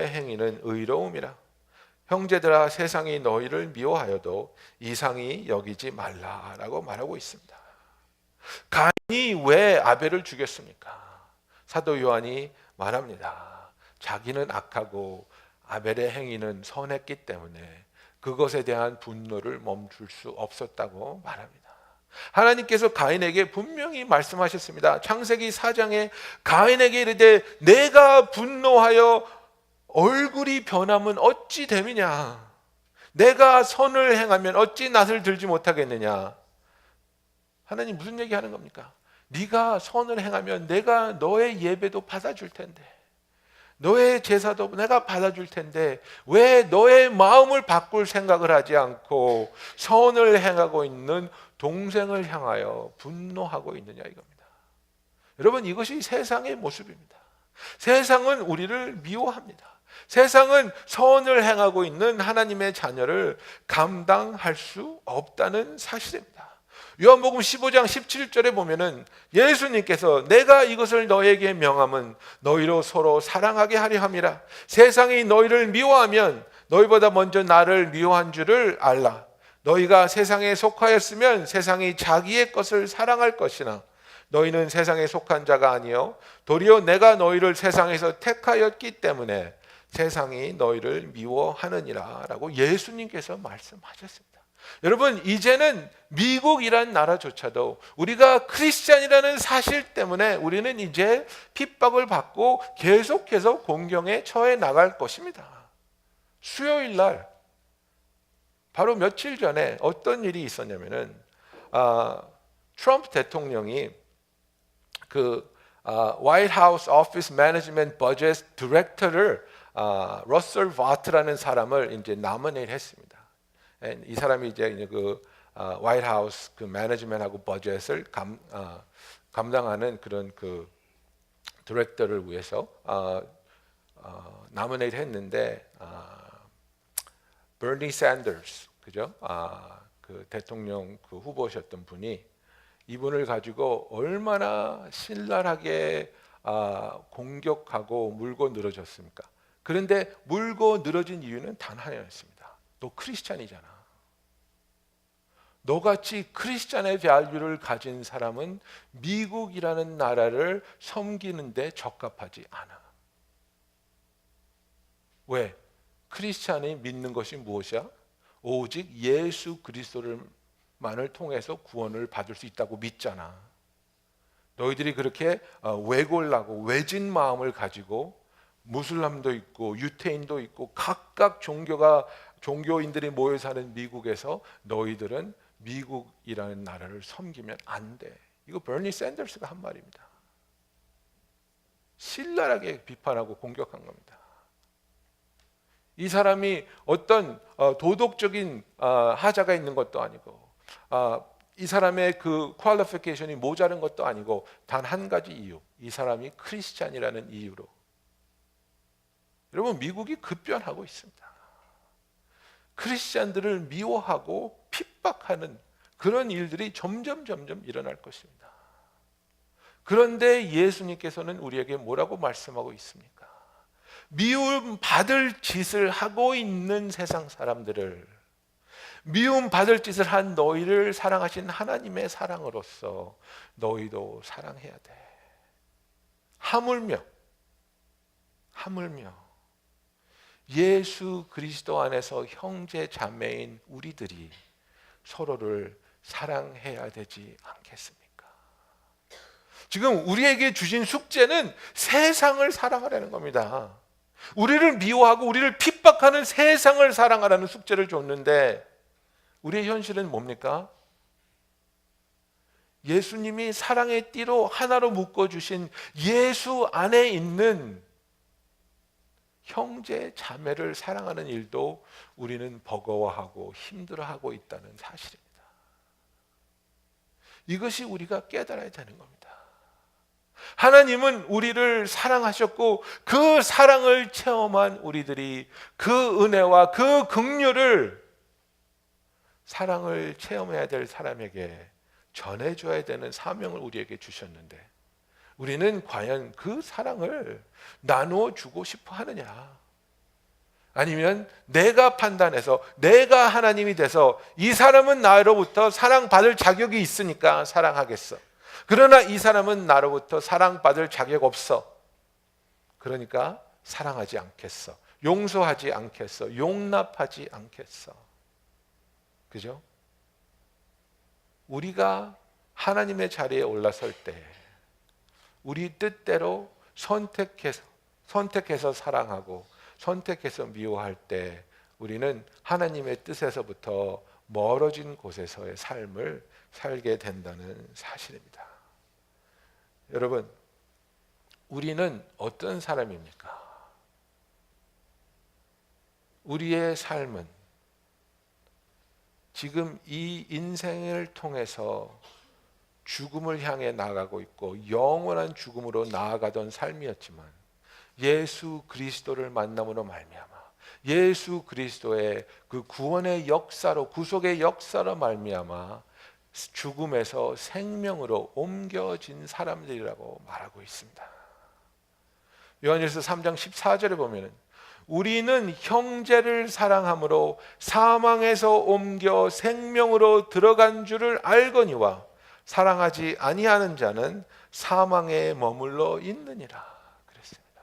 행위는 의로움이라. 형제들아, 세상이 너희를 미워하여도 이상히 여기지 말라라고 말하고 있습니다. 가인이 왜 아벨을 죽였습니까? 사도 요한이 말합니다. 자기는 악하고 아벨의 행위는 선했기 때문에 그것에 대한 분노를 멈출 수 없었다고 말합니다. 하나님께서 가인에게 분명히 말씀하셨습니다. 창세기 4장에 가인에게 이르되 내가 분노하여 얼굴이 변하면 어찌 됨이냐? 내가 선을 행하면 어찌 낯을 들지 못하겠느냐? 하나님 무슨 얘기하는 겁니까? 네가 선을 행하면 내가 너의 예배도 받아줄 텐데, 너의 제사도 내가 받아줄 텐데 왜 너의 마음을 바꿀 생각을 하지 않고 선을 행하고 있는 동생을 향하여 분노하고 있느냐 이겁니다. 여러분, 이것이 세상의 모습입니다. 세상은 우리를 미워합니다. 세상은 선을 행하고 있는 하나님의 자녀를 감당할 수 없다는 사실입니다. 요한복음 15장 17절에 보면은 예수님께서 내가 이것을 너에게 명함은 너희로 서로 사랑하게 하려 함이라. 세상이 너희를 미워하면 너희보다 먼저 나를 미워한 줄을 알라. 너희가 세상에 속하였으면 세상이 자기의 것을 사랑할 것이나 너희는 세상에 속한 자가 아니요 도리어 내가 너희를 세상에서 택하였기 때문에 세상이 너희를 미워하느니라 라고 예수님께서 말씀하셨습니다. 여러분, 이제는 미국이란 나라조차도 우리가 크리스찬이라는 사실 때문에 우리는 이제 핍박을 받고 계속해서 공경에 처해 나갈 것입니다. 수요일 날 바로 며칠 전에 어떤 일이 있었냐면은 트럼프 대통령이 그 화이트 하우스 오피스 매니지먼트 버젯 디렉터를 러셀 바트라는 사람을 이제 나미네이트 했습니다. 이 사람이 이제 그 화이트 하우스 그 매니지먼트하고 버젯을 감당하는 그런 그 디렉터를 위해서 나미네이트 했는데 버니 샌더스, 그죠? 그 대통령 그 후보셨던 분이 이분을 가지고 얼마나 신랄하게 공격하고 물고 늘어졌습니까? 그런데 물고 늘어진 이유는 단 하나였습니다. 너 크리스찬이잖아. 너같이 크리스찬의 밸류를 가진 사람은 미국이라는 나라를 섬기는데 적합하지 않아. 왜? 크리스찬이 믿는 것이 무엇이야? 오직 예수 그리스도를만을 통해서 구원을 받을 수 있다고 믿잖아. 너희들이 그렇게 외골라고 외진 마음을 가지고 무슬람도 있고 유태인도 있고 각각 종교인들이 모여 사는 미국에서 너희들은 미국이라는 나라를 섬기면 안 돼. 이거 버니 샌더스가 한 말입니다. 신랄하게 비판하고 공격한 겁니다. 이 사람이 어떤 도덕적인 하자가 있는 것도 아니고 이 사람의 그 퀄리피케이션이 모자른 것도 아니고 단 한 가지 이유, 이 사람이 크리스찬이라는 이유로 여러분, 미국이 급변하고 있습니다. 크리스찬들을 미워하고 핍박하는 그런 일들이 점점 일어날 것입니다. 그런데 예수님께서는 우리에게 뭐라고 말씀하고 있습니까? 미움 받을 짓을 하고 있는 세상 사람들을, 미움 받을 짓을 한 너희를 사랑하신 하나님의 사랑으로서 너희도 사랑해야 돼. 하물며 예수 그리스도 안에서 형제 자매인 우리들이 서로를 사랑해야 되지 않겠습니까? 지금 우리에게 주신 숙제는 세상을 사랑하라는 겁니다. 우리를 미워하고 우리를 핍박하는 세상을 사랑하라는 숙제를 줬는데 우리의 현실은 뭡니까? 예수님이 사랑의 띠로 하나로 묶어주신 예수 안에 있는 형제 자매를 사랑하는 일도 우리는 버거워하고 힘들어하고 있다는 사실입니다. 이것이 우리가 깨달아야 되는 겁니다. 하나님은 우리를 사랑하셨고 그 사랑을 체험한 우리들이 그 은혜와 그 긍휼을 사랑을 체험해야 될 사람에게 전해줘야 되는 사명을 우리에게 주셨는데 우리는 과연 그 사랑을 나누어 주고 싶어 하느냐? 아니면 내가 판단해서 내가 하나님이 돼서 이 사람은 나로부터 사랑받을 자격이 있으니까 사랑하겠어. 그러나 이 사람은 나로부터 사랑받을 자격 없어. 그러니까 사랑하지 않겠어. 용서하지 않겠어. 용납하지 않겠어. 그죠? 우리가 하나님의 자리에 올라설 때 우리 뜻대로 선택해서 사랑하고 선택해서 미워할 때 우리는 하나님의 뜻에서부터 멀어진 곳에서의 삶을 살게 된다는 사실입니다. 여러분, 우리는 어떤 사람입니까? 우리의 삶은 지금 이 인생을 통해서 죽음을 향해 나아가고 있고 영원한 죽음으로 나아가던 삶이었지만 예수 그리스도를 만남으로 말미암아 예수 그리스도의 그 구원의 역사로 구속의 역사로 말미암아 죽음에서 생명으로 옮겨진 사람들이라고 말하고 있습니다. 요한일서 3장 14절에 보면은 우리는 형제를 사랑함으로 사망에서 옮겨 생명으로 들어간 줄을 알거니와 사랑하지 아니하는 자는 사망에 머물러 있느니라 그랬습니다.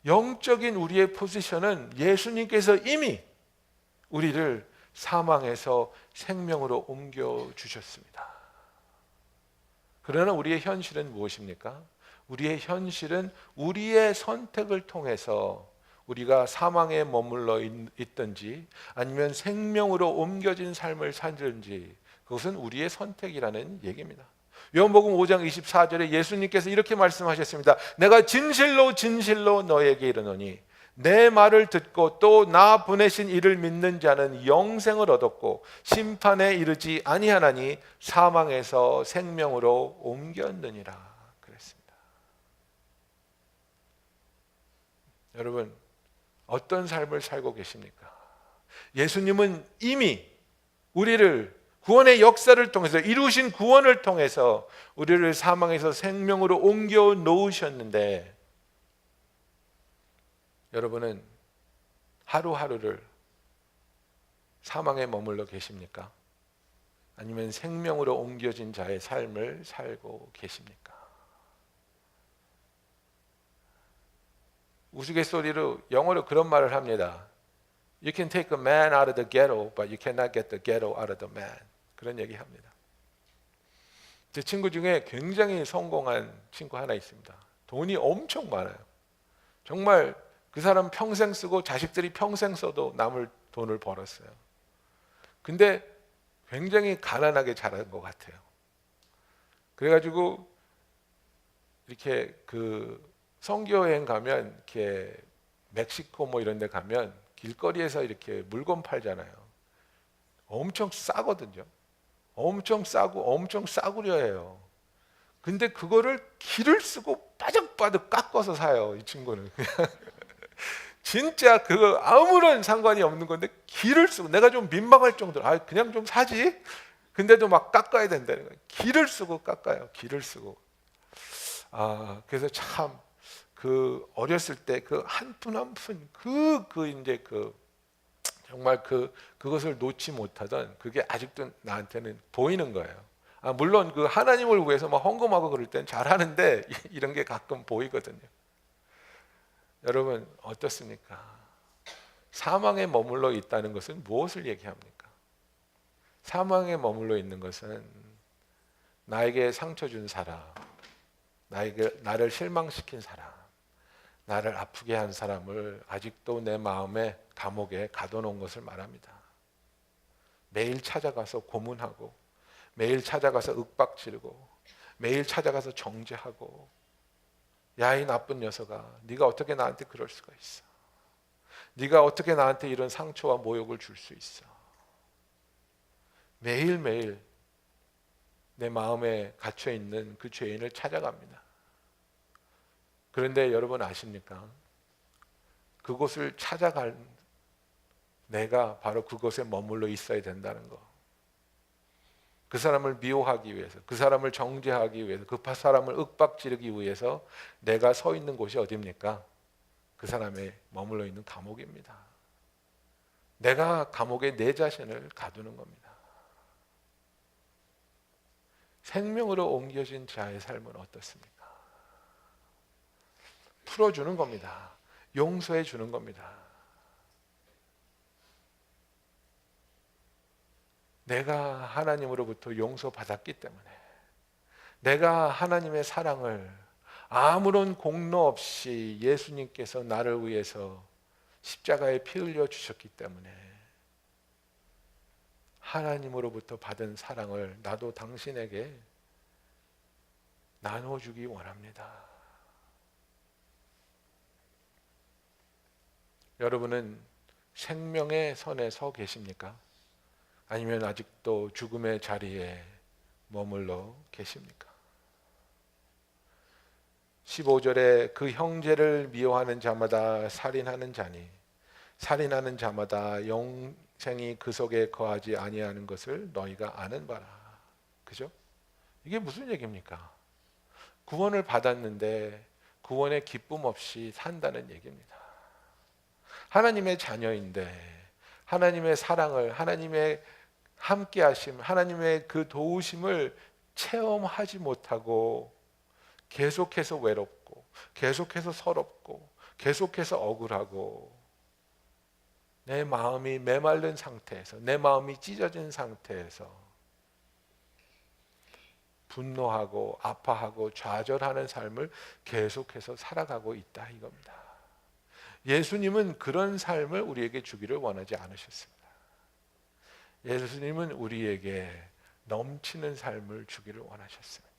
영적인 우리의 포지션은 예수님께서 이미 우리를 사망에서 생명으로 옮겨 주셨습니다. 그러나 우리의 현실은 무엇입니까? 우리의 현실은 우리의 선택을 통해서 우리가 사망에 머물러 있든지 아니면 생명으로 옮겨진 삶을 살든지 그것은 우리의 선택이라는 얘기입니다. 요한복음 5장 24절에 예수님께서 이렇게 말씀하셨습니다. 내가 진실로 진실로 너에게 이르노니 내 말을 듣고 또 나 보내신 이를 믿는 자는 영생을 얻었고 심판에 이르지 아니하나니 사망에서 생명으로 옮겼느니라 그랬습니다. 여러분, 어떤 삶을 살고 계십니까? 예수님은 이미 우리를 구원의 역사를 통해서 이루신 구원을 통해서 우리를 사망에서 생명으로 옮겨 놓으셨는데 여러분은 하루하루를 사망에 머물러 계십니까? 아니면 생명으로 옮겨진 자의 삶을 살고 계십니까? 우스갯소리로 영어로 그런 말을 합니다. You can take a man out of the ghetto, but you cannot get the ghetto out of the man. 그런 얘기 합니다. 제 친구 중에 굉장히 성공한 친구 하나 있습니다. 돈이 엄청 많아요. 정말 그 사람 평생 쓰고 자식들이 평생 써도 남을 돈을 벌었어요. 근데 굉장히 가난하게 자란 것 같아요. 그래가지고 이렇게 그 선교여행 가면 이렇게 멕시코 뭐 이런 데 가면 길거리에서 이렇게 물건 팔잖아요. 엄청 싸거든요. 엄청 싸고 엄청 싸구려 해요. 근데 그거를 기를 쓰고 바득바득 깎아서 사요. 이 친구는. 진짜 그거 아무런 상관이 없는 건데 기를 쓰고 내가 좀 민망할 정도로 그냥 좀 사지. 근데도 막 깎아야 된다는 거예요. 기를 쓰고 깎아요. 기를 쓰고. 그래서 참 그 어렸을 때 그 한 푼 한 푼 이제 정말 그것을 놓지 못하던 그게 아직도 나한테는 보이는 거예요. 물론 그 하나님을 위해서 막 헌금하고 그럴 땐 잘하는데 이런 게 가끔 보이거든요. 여러분 어떻습니까? 사망에 머물러 있다는 것은 무엇을 얘기합니까? 사망에 머물러 있는 것은 나에게 상처 준 사람, 나를 실망시킨 사람, 나를 아프게 한 사람을 아직도 내 마음의 감옥에 가둬놓은 것을 말합니다. 매일 찾아가서 고문하고 매일 찾아가서 윽박지르고 매일 찾아가서 정죄하고 야, 이 나쁜 녀석아, 네가 어떻게 나한테 그럴 수가 있어? 네가 어떻게 나한테 이런 상처와 모욕을 줄 수 있어? 매일매일 내 마음에 갇혀있는 그 죄인을 찾아갑니다. 그런데 여러분 아십니까? 그곳을 찾아갈 내가 바로 그곳에 머물러 있어야 된다는 거. 그 사람을 미워하기 위해서, 그 사람을 정죄하기 위해서, 그 사람을 윽박지르기 위해서 내가 서 있는 곳이 어디입니까? 그 사람의 머물러 있는 감옥입니다. 내가 감옥에 내 자신을 가두는 겁니다. 생명으로 옮겨진 자의 삶은 어떻습니까? 풀어주는 겁니다. 용서해 주는 겁니다. 내가 하나님으로부터 용서받았기 때문에, 내가 하나님의 사랑을 아무런 공로 없이 예수님께서 나를 위해서 십자가에 피 흘려 주셨기 때문에 하나님으로부터 받은 사랑을 나도 당신에게 나눠주기 원합니다. 여러분은 생명의 선에 서 계십니까? 아니면 아직도 죽음의 자리에 머물러 계십니까? 15절에 그 형제를 미워하는 자마다 살인하는 자니 살인하는 자마다 영생이 그 속에 거하지 아니하는 것을 너희가 아는 바라. 그죠? 이게 무슨 얘기입니까? 구원을 받았는데 구원의 기쁨 없이 산다는 얘기입니다. 하나님의 자녀인데 하나님의 사랑을, 하나님의 함께하심, 하나님의 그 도우심을 체험하지 못하고 계속해서 외롭고 계속해서 서럽고 계속해서 억울하고 내 마음이 메마른 상태에서, 내 마음이 찢어진 상태에서 분노하고 아파하고 좌절하는 삶을 계속해서 살아가고 있다 이겁니다. 예수님은 그런 삶을 우리에게 주기를 원하지 않으셨습니다. 예수님은 우리에게 넘치는 삶을 주기를 원하셨습니다.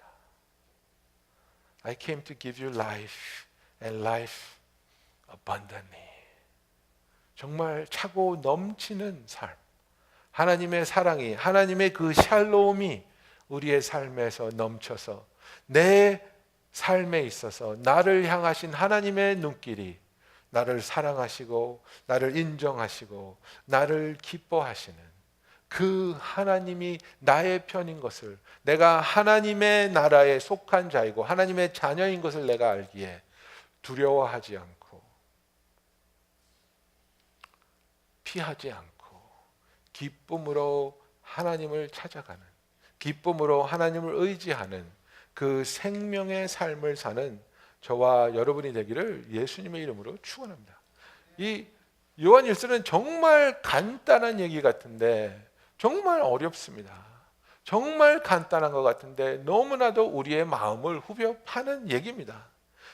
I came to give you life and life abundantly. 정말 차고 넘치는 삶, 하나님의 사랑이, 하나님의 그 샬롬이 우리의 삶에서 넘쳐서 내 삶에 있어서 나를 향하신 하나님의 눈길이 나를 사랑하시고 나를 인정하시고 나를 기뻐하시는 그 하나님이 나의 편인 것을, 내가 하나님의 나라에 속한 자이고 하나님의 자녀인 것을 내가 알기에 두려워하지 않고 피하지 않고 기쁨으로 하나님을 찾아가는, 기쁨으로 하나님을 의지하는 그 생명의 삶을 사는 저와 여러분이 되기를 예수님의 이름으로 축원합니다. 이 요한일서는 정말 간단한 얘기 같은데 정말 어렵습니다. 정말 간단한 것 같은데 너무나도 우리의 마음을 후벼 파는 얘기입니다.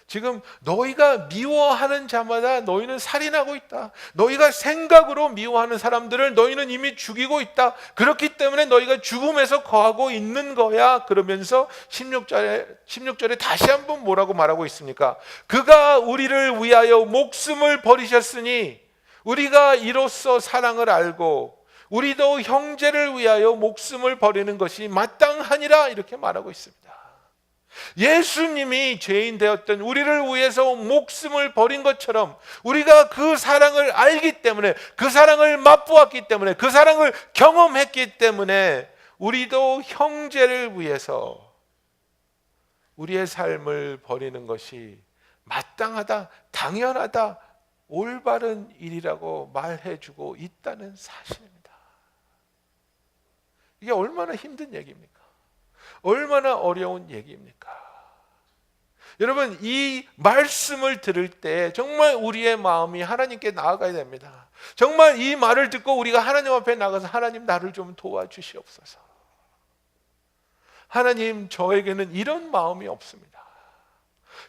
지금 너희가 미워하는 자마다 너희는 살인하고 있다. 너희가 생각으로 미워하는 사람들을 너희는 이미 죽이고 있다. 그렇기 때문에 너희가 죽음에서 거하고 있는 거야. 그러면서 16절에 다시 한번 뭐라고 말하고 있습니까? 그가 우리를 위하여 목숨을 버리셨으니 우리가 이로써 사랑을 알고 우리도 형제를 위하여 목숨을 버리는 것이 마땅하니라 이렇게 말하고 있습니다. 예수님이 죄인 되었던 우리를 위해서 목숨을 버린 것처럼 우리가 그 사랑을 알기 때문에, 그 사랑을 맛보았기 때문에, 그 사랑을 경험했기 때문에 우리도 형제를 위해서 우리의 삶을 버리는 것이 마땅하다, 당연하다, 올바른 일이라고 말해주고 있다는 사실입니다. 이게 얼마나 힘든 얘기입니까? 얼마나 어려운 얘기입니까? 여러분, 이 말씀을 들을 때 정말 우리의 마음이 하나님께 나아가야 됩니다. 정말 이 말을 듣고 우리가 하나님 앞에 나가서 하나님 나를 좀 도와주시옵소서. 하나님, 저에게는 이런 마음이 없습니다.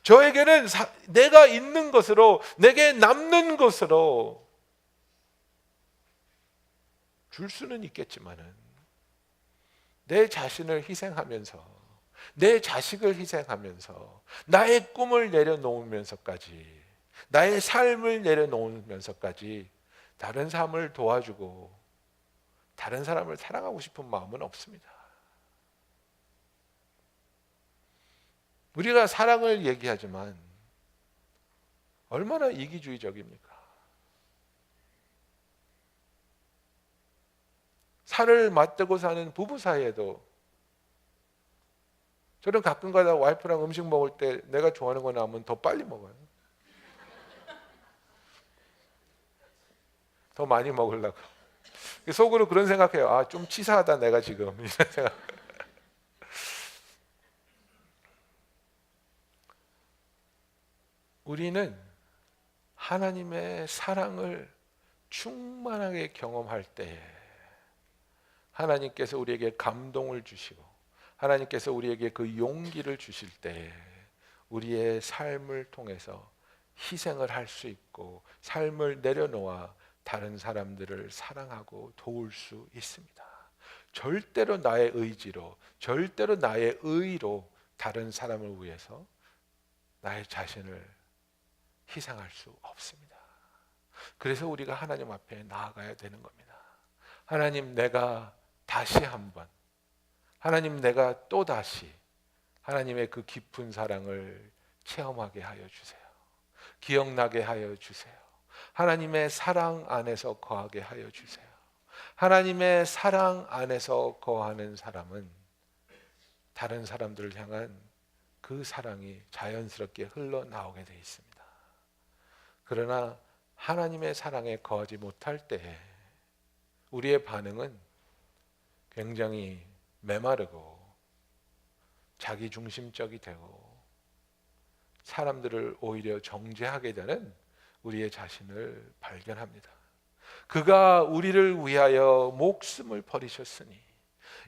저에게는 내가 있는 것으로, 내게 남는 것으로 줄 수는 있겠지만은 내 자신을 희생하면서, 내 자식을 희생하면서, 나의 꿈을 내려놓으면서까지, 나의 삶을 내려놓으면서까지 다른 사람을 도와주고 다른 사람을 사랑하고 싶은 마음은 없습니다. 우리가 사랑을 얘기하지만 얼마나 이기주의적입니까? 살을 맞대고 사는 부부 사이에도 저는 가끔가다 와이프랑 음식 먹을 때 내가 좋아하는 거 나오면 더 빨리 먹어요. 더 많이 먹으려고. 속으로 그런 생각해요. 아, 좀 치사하다 내가 지금. 이런 생각. 우리는 하나님의 사랑을 충만하게 경험할 때에 하나님께서 우리에게 감동을 주시고 하나님께서 우리에게 그 용기를 주실 때에 우리의 삶을 통해서 희생을 할 수 있고 삶을 내려놓아 다른 사람들을 사랑하고 도울 수 있습니다. 절대로 나의 의지로, 절대로 나의 의로 다른 사람을 위해서 나의 자신을 희생할 수 없습니다. 그래서 우리가 하나님 앞에 나아가야 되는 겁니다. 하나님, 내가 다시 한번, 하나님, 내가 또 다시 하나님의 그 깊은 사랑을 체험하게 하여 주세요. 기억나게 하여 주세요. 하나님의 사랑 안에서 거하게 하여 주세요. 하나님의 사랑 안에서 거하는 사람은 다른 사람들을 향한 그 사랑이 자연스럽게 흘러나오게 되어 있습니다. 그러나 하나님의 사랑에 거하지 못할 때 우리의 반응은 굉장히 메마르고 자기중심적이 되고 사람들을 오히려 정죄하게 되는 우리의 자신을 발견합니다. 그가 우리를 위하여 목숨을 버리셨으니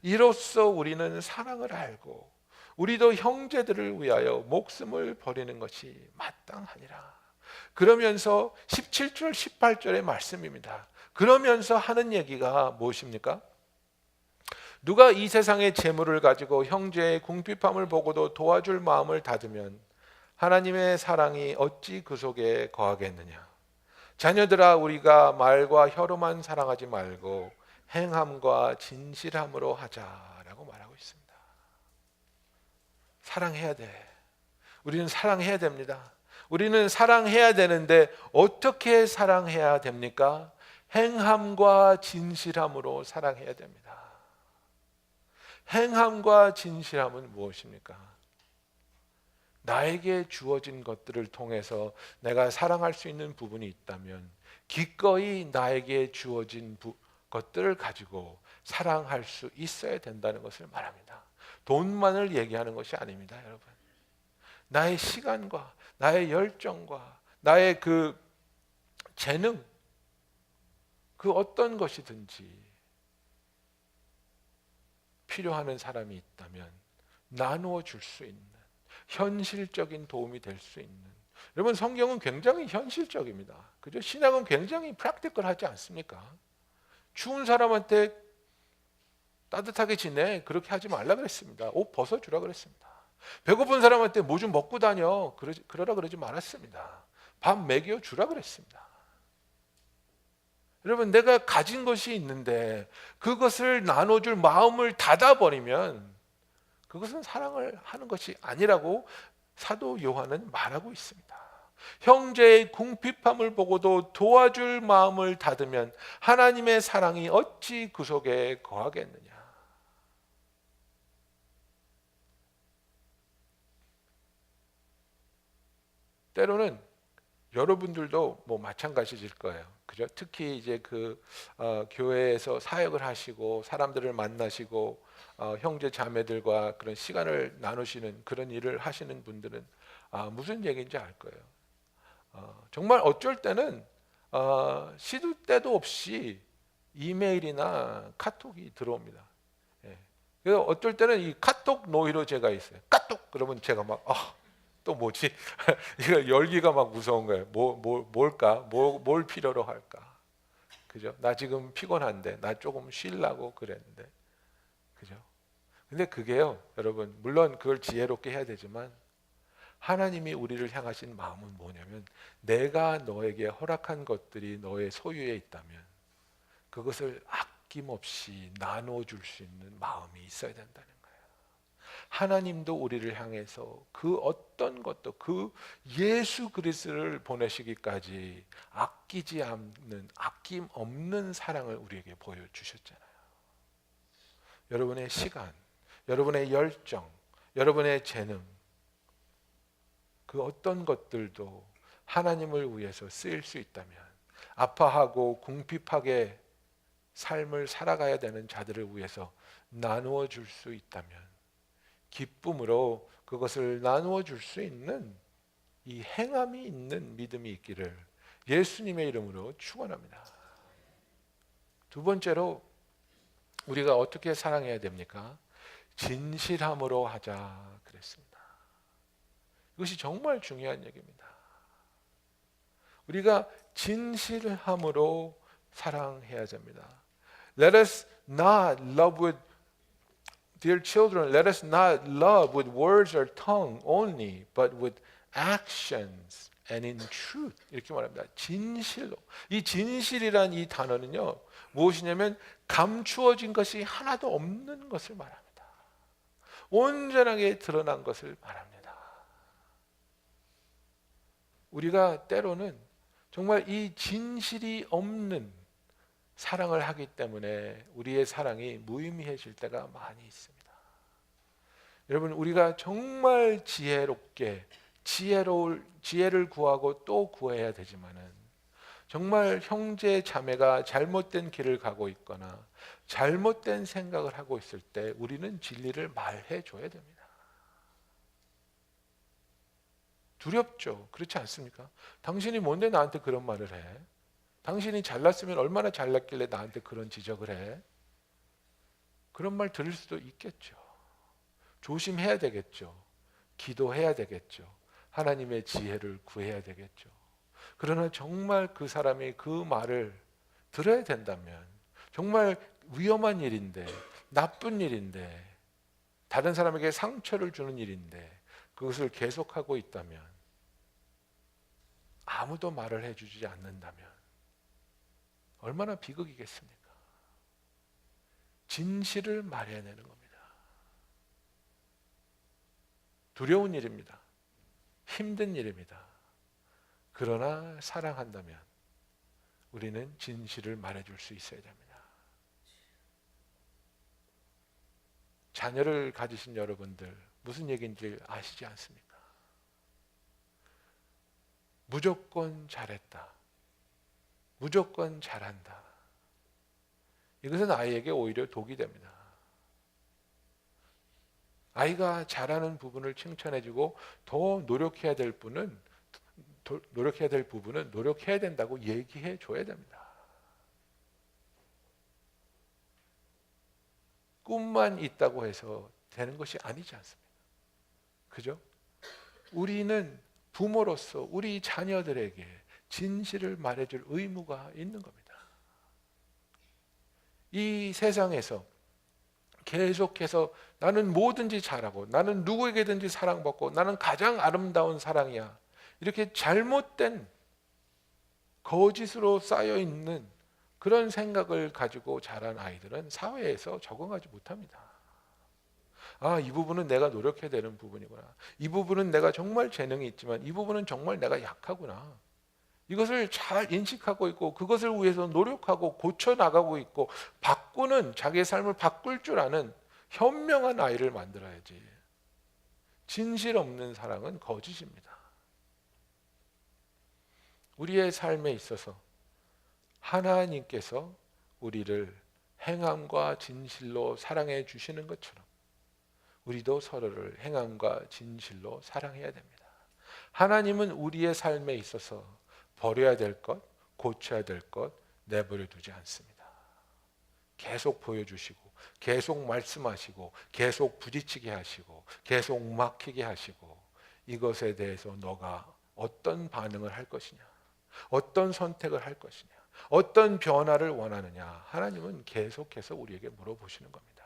이로써 우리는 사랑을 알고 우리도 형제들을 위하여 목숨을 버리는 것이 마땅하니라. 그러면서 17절 18절의 말씀입니다. 그러면서 하는 얘기가 무엇입니까? 누가 이 세상의 재물을 가지고 형제의 궁핍함을 보고도 도와줄 마음을 닫으면 하나님의 사랑이 어찌 그 속에 거하겠느냐. 자녀들아, 우리가 말과 혀로만 사랑하지 말고 행함과 진실함으로 하자라고 말하고 있습니다. 사랑해야 돼. 우리는 사랑해야 됩니다. 우리는 사랑해야 되는데 어떻게 사랑해야 됩니까? 행함과 진실함으로 사랑해야 됩니다. 행함과 진실함은 무엇입니까? 나에게 주어진 것들을 통해서 내가 사랑할 수 있는 부분이 있다면 기꺼이 나에게 주어진 것들을 가지고 사랑할 수 있어야 된다는 것을 말합니다. 돈만을 얘기하는 것이 아닙니다, 여러분. 나의 시간과 나의 열정과 나의 그 재능, 그 어떤 것이든지 필요한 사람이 있다면 나누어 줄 수 있는 현실적인 도움이 될 수 있는. 여러분, 성경은 굉장히 현실적입니다. 그죠? 신앙은 굉장히 프랙티컬하지 않습니까? 추운 사람한테 따뜻하게 지내 그렇게 하지 말라 그랬습니다. 옷 벗어주라 그랬습니다. 배고픈 사람한테 뭐 좀 먹고 다녀 그러라 그러지 말았습니다. 밥 먹여 주라 그랬습니다. 여러분, 내가 가진 것이 있는데 그것을 나눠줄 마음을 닫아버리면 그것은 사랑을 하는 것이 아니라고 사도 요한은 말하고 있습니다. 형제의 궁핍함을 보고도 도와줄 마음을 닫으면 하나님의 사랑이 어찌 그 속에 거하겠느냐. 때로는 여러분들도 뭐 마찬가지일 거예요. 그죠? 특히 이제 교회에서 사역을 하시고 사람들을 만나시고 형제 자매들과 그런 시간을 나누시는 그런 일을 하시는 분들은 무슨 얘기인지 알 거예요. 정말 어쩔 때는 시도 때도 없이 이메일이나 카톡이 들어옵니다. 예. 그래서 어쩔 때는 이 카톡 노이로 제가 있어요. 카톡 그러면 제가 막 또 뭐지? 이거 열기가 막 무서운 거예요. 뭘까? 뭘 필요로 할까? 그죠? 나 지금 피곤한데, 나 조금 쉬려고 그랬는데, 그죠? 근데 그게요, 여러분, 물론 그걸 지혜롭게 해야 되지만 하나님이 우리를 향하신 마음은 뭐냐면 내가 너에게 허락한 것들이 너의 소유에 있다면 그것을 아낌없이 나눠줄 수 있는 마음이 있어야 된다는 거예요. 하나님도 우리를 향해서 그 어떤 것도 그 예수 그리스도를 보내시기까지 아끼지 않는 아낌 없는 사랑을 우리에게 보여주셨잖아요. 여러분의 시간, 여러분의 열정, 여러분의 재능, 그 어떤 것들도 하나님을 위해서 쓰일 수 있다면 아파하고 궁핍하게 삶을 살아가야 되는 자들을 위해서 나누어 줄 수 있다면, 기쁨으로 그것을 나누어 줄 수 있는 이 행함이 있는 믿음이 있기를 예수님의 이름으로 축원합니다. 두 번째로 우리가 어떻게 사랑해야 됩니까? 진실함으로 하자 그랬습니다. 이것이 정말 중요한 얘기입니다. 우리가 진실함으로 사랑해야 됩니다. Let us not love with Dear children, let us not love with words or tongue only, but with actions and in truth. 이렇게 말합니다. 진실로. 이 진실이란 이 단어는요, 무엇이냐면 감추어진 것이 하나도 없는 것을 말합니다. 온전하게 드러난 것을 말합니다. 우리가 때로는 정말 이 진실이 없는 사랑을 하기 때문에 우리의 사랑이 무의미해질 때가 많이 있습니다. 여러분, 우리가 정말 지혜롭게 지혜를 구하고 또 구해야 되지만은, 정말 형제 자매가 잘못된 길을 가고 있거나 잘못된 생각을 하고 있을 때 우리는 진리를 말해 줘야 됩니다. 두렵죠. 그렇지 않습니까? 당신이 뭔데 나한테 그런 말을 해? 당신이 잘났으면 얼마나 잘났길래 나한테 그런 지적을 해? 그런 말 들을 수도 있겠죠. 조심해야 되겠죠. 기도해야 되겠죠. 하나님의 지혜를 구해야 되겠죠. 그러나 정말 그 사람이 그 말을 들어야 된다면, 정말 위험한 일인데, 나쁜 일인데, 다른 사람에게 상처를 주는 일인데 그것을 계속하고 있다면, 아무도 말을 해주지 않는다면 얼마나 비극이겠습니까? 진실을 말해내는 겁니다. 두려운 일입니다. 힘든 일입니다. 그러나 사랑한다면 우리는 진실을 말해줄 수 있어야 됩니다. 자녀를 가지신 여러분들, 무슨 얘기인지 아시지 않습니까? 무조건 잘했다, 무조건 잘한다, 이것은 아이에게 오히려 독이 됩니다. 아이가 잘하는 부분을 칭찬해주고 더 노력해야 될 부분은 노력해야 된다고 얘기해 줘야 됩니다. 꿈만 있다고 해서 되는 것이 아니지 않습니까? 그죠? 우리는 부모로서 우리 자녀들에게 진실을 말해줄 의무가 있는 겁니다. 이 세상에서 계속해서 나는 뭐든지 잘하고, 나는 누구에게든지 사랑받고, 나는 가장 아름다운 사랑이야, 이렇게 잘못된 거짓으로 쌓여있는 그런 생각을 가지고 자란 아이들은 사회에서 적응하지 못합니다. 아, 이 부분은 내가 노력해야 되는 부분이구나, 이 부분은 내가 정말 재능이 있지만 이 부분은 정말 내가 약하구나, 이것을 잘 인식하고 있고 그것을 위해서 노력하고 고쳐나가고 있고 자기의 삶을 바꿀 줄 아는 현명한 아이를 만들어야지. 진실 없는 사랑은 거짓입니다. 우리의 삶에 있어서 하나님께서 우리를 행함과 진실로 사랑해 주시는 것처럼 우리도 서로를 행함과 진실로 사랑해야 됩니다. 하나님은 우리의 삶에 있어서 버려야 될 것, 고쳐야 될 것 내버려 두지 않습니다. 계속 보여주시고, 계속 말씀하시고, 계속 부딪히게 하시고, 계속 막히게 하시고, 이것에 대해서 너가 어떤 반응을 할 것이냐, 어떤 선택을 할 것이냐, 어떤 변화를 원하느냐, 하나님은 계속해서 우리에게 물어보시는 겁니다.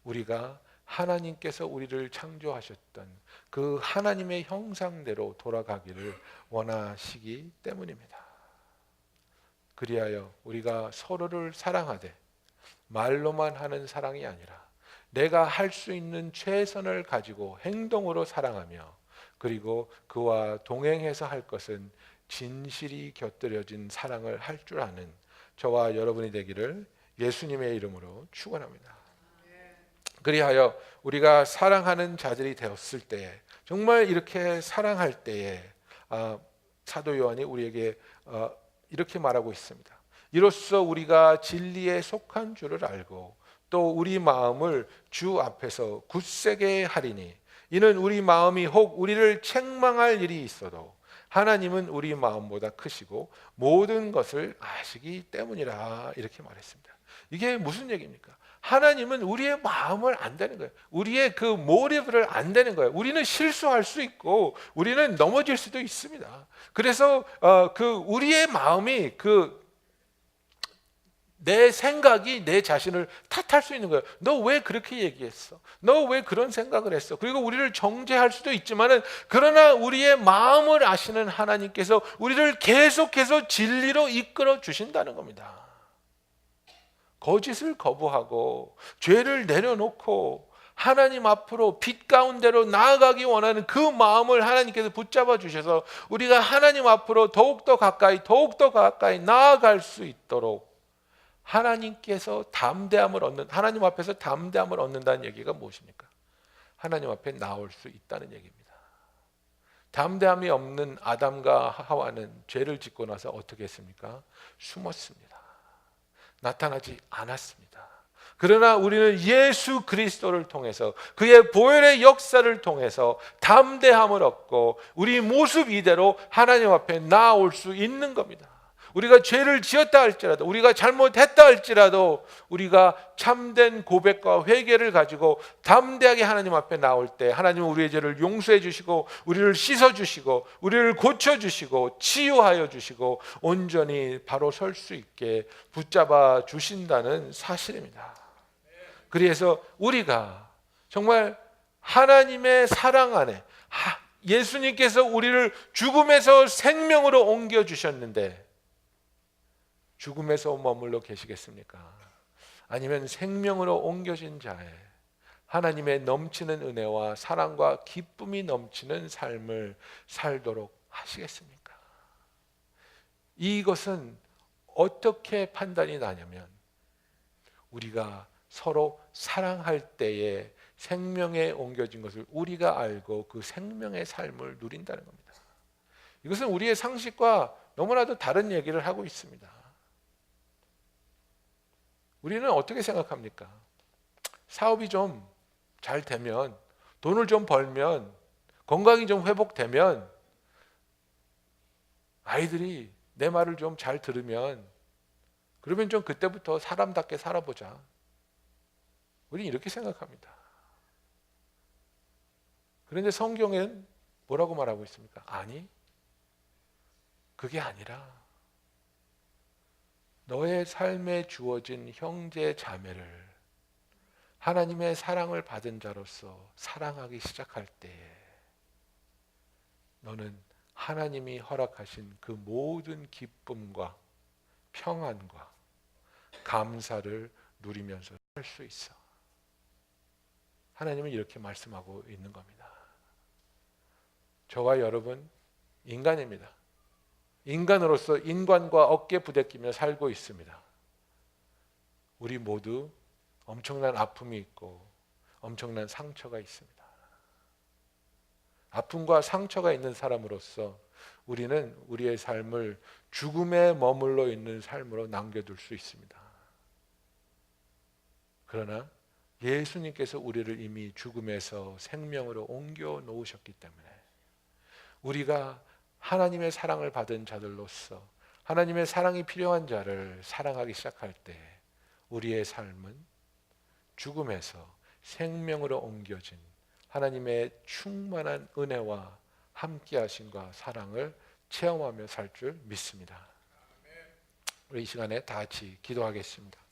우리가 하나님께서 우리를 창조하셨던 그 하나님의 형상대로 돌아가기를 원하시기 때문입니다. 그리하여 우리가 서로를 사랑하되 말로만 하는 사랑이 아니라 내가 할 수 있는 최선을 가지고 행동으로 사랑하며, 그리고 그와 동행해서 할 것은 진실이 곁들여진 사랑을 할 줄 아는 저와 여러분이 되기를 예수님의 이름으로 축원합니다. 그리하여 우리가 사랑하는 자들이 되었을 때에, 정말 이렇게 사랑할 때에 사도 요한이 우리에게 이렇게 말하고 있습니다. 이로써 우리가 진리에 속한 줄을 알고 또 우리 마음을 주 앞에서 굳세게 하리니 이는 우리 마음이 혹 우리를 책망할 일이 있어도 하나님은 우리 마음보다 크시고 모든 것을 아시기 때문이라 이렇게 말했습니다. 이게 무슨 얘기입니까? 하나님은 우리의 마음을 안다는 거예요. 우리의 그 모습을 안다는 거예요. 우리는 실수할 수 있고 우리는 넘어질 수도 있습니다. 그래서 우리의 마음이 내 생각이 내 자신을 탓할 수 있는 거예요. 너 왜 그렇게 얘기했어? 너 왜 그런 생각을 했어? 그리고 우리를 정죄할 수도 있지만은 그러나 우리의 마음을 아시는 하나님께서 우리를 계속해서 진리로 이끌어 주신다는 겁니다. 거짓을 거부하고 죄를 내려놓고 하나님 앞으로 빛 가운데로 나아가기 원하는 그 마음을 하나님께서 붙잡아 주셔서 우리가 하나님 앞으로 더욱더 가까이 나아갈 수 있도록 하나님께서 하나님 앞에서 담대함을 얻는다는 얘기가 무엇입니까? 하나님 앞에 나올 수 있다는 얘기입니다. 담대함이 없는 아담과 하와는 죄를 짓고 나서 어떻게 했습니까? 숨었습니다. 나타나지 않았습니다. 그러나 우리는 예수 그리스도를 통해서 그의 보혈의 역사를 통해서 담대함을 얻고 우리 모습 이대로 하나님 앞에 나올 수 있는 겁니다. 우리가 죄를 지었다 할지라도 우리가 잘못했다 할지라도 우리가 참된 고백과 회개를 가지고 담대하게 하나님 앞에 나올 때 하나님은 우리의 죄를 용서해 주시고 우리를 씻어 주시고 우리를 고쳐 주시고 치유하여 주시고 온전히 바로 설 수 있게 붙잡아 주신다는 사실입니다. 그래서 우리가 정말 하나님의 사랑 안에 예수님께서 우리를 죽음에서 생명으로 옮겨 주셨는데 죽음에서 머물러 계시겠습니까? 아니면 생명으로 옮겨진 자의 하나님의 넘치는 은혜와 사랑과 기쁨이 넘치는 삶을 살도록 하시겠습니까? 이것은 어떻게 판단이 나냐면 우리가 서로 사랑할 때에 생명에 옮겨진 것을 우리가 알고 그 생명의 삶을 누린다는 겁니다. 이것은 우리의 상식과 너무나도 다른 얘기를 하고 있습니다. 우리는 어떻게 생각합니까? 사업이 좀 잘 되면, 돈을 좀 벌면, 건강이 좀 회복되면, 아이들이 내 말을 좀 잘 들으면, 그러면 좀 그때부터 사람답게 살아보자. 우리는 이렇게 생각합니다. 그런데 성경은 뭐라고 말하고 있습니까? 아니, 그게 아니라 너의 삶에 주어진 형제 자매를 하나님의 사랑을 받은 자로서 사랑하기 시작할 때에 너는 하나님이 허락하신 그 모든 기쁨과 평안과 감사를 누리면서 살 수 있어. 하나님은 이렇게 말씀하고 있는 겁니다. 저와 여러분 인간입니다. 인간으로서 인간과 어깨 부대끼며 살고 있습니다. 우리 모두 엄청난 아픔이 있고 엄청난 상처가 있습니다. 아픔과 상처가 있는 사람으로서 우리는 우리의 삶을 죽음에 머물러 있는 삶으로 남겨둘 수 있습니다. 그러나 예수님께서 우리를 이미 죽음에서 생명으로 옮겨 놓으셨기 때문에 우리가 하나님의 사랑을 받은 자들로서 하나님의 사랑이 필요한 자를 사랑하기 시작할 때 우리의 삶은 죽음에서 생명으로 옮겨진 하나님의 충만한 은혜와 함께하심과 사랑을 체험하며 살 줄 믿습니다. 우리 이 시간에 다 같이 기도하겠습니다.